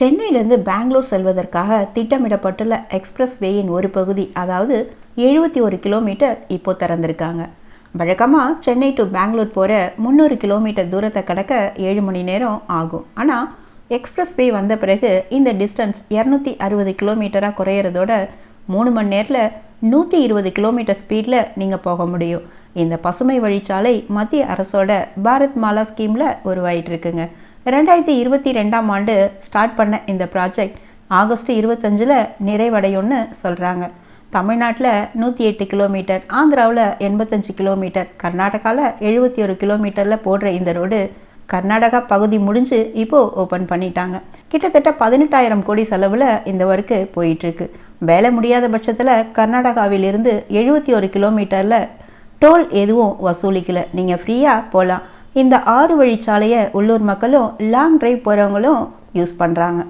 சென்னையிலிருந்து பெங்களூர் செல்வதற்காக திட்டமிடப்பட்டுள்ள எக்ஸ்பிரஸ் வேயின் ஒரு பகுதி, அதாவது 71 கிலோமீட்டர் இப்போ திறந்திருக்காங்க. வழக்கமாக சென்னை டு பெங்களூர் போகிற 300 கிலோமீட்டர் தூரத்தை கடக்க 7 மணி நேரம் ஆகும். ஆனால் எக்ஸ்பிரஸ் வே வந்த பிறகு இந்த டிஸ்டன்ஸ் 260 கிலோமீட்டராக குறையிறதோட 3 மணி நேரத்தில் 120 கிலோமீட்டர் ஸ்பீடில் நீங்கள் போக முடியும். இந்த பசுமை வழிச்சாலை மத்திய அரசோட பாரத் மாலா ஸ்கீமில் உருவாயிட்டு இருக்குங்க. 2022ஆம் ஆண்டு ஸ்டார்ட் பண்ண இந்த ப்ராஜெக்ட் ஆகஸ்ட் 25 நிறைவடையும்னு சொல்கிறாங்க. தமிழ்நாட்டில் 108 கிலோமீட்டர், ஆந்திராவில் 85 கிலோமீட்டர், கர்நாடகாவில் 71 கிலோமீட்டரில் போடுற இந்த ரோடு கர்நாடகா பகுதி முடிஞ்சு இப்போது ஓப்பன் பண்ணிட்டாங்க. கிட்டத்தட்ட 18,000 கோடி செலவில் இந்த ஒர்க்கு போயிட்டுருக்கு. வேலை முடியாத பட்சத்தில் கர்நாடகாவிலிருந்து 71 கிலோமீட்டரில் டோல் எதுவும் வசூலிக்கலை, நீங்கள் ஃப்ரீயாக போகலாம். இந்த 6 வழிச்சாலையை உள்ளூர் மக்களும் லாங் டிரைவ் போகிறவங்களும் யூஸ் பண்ணுறாங்க.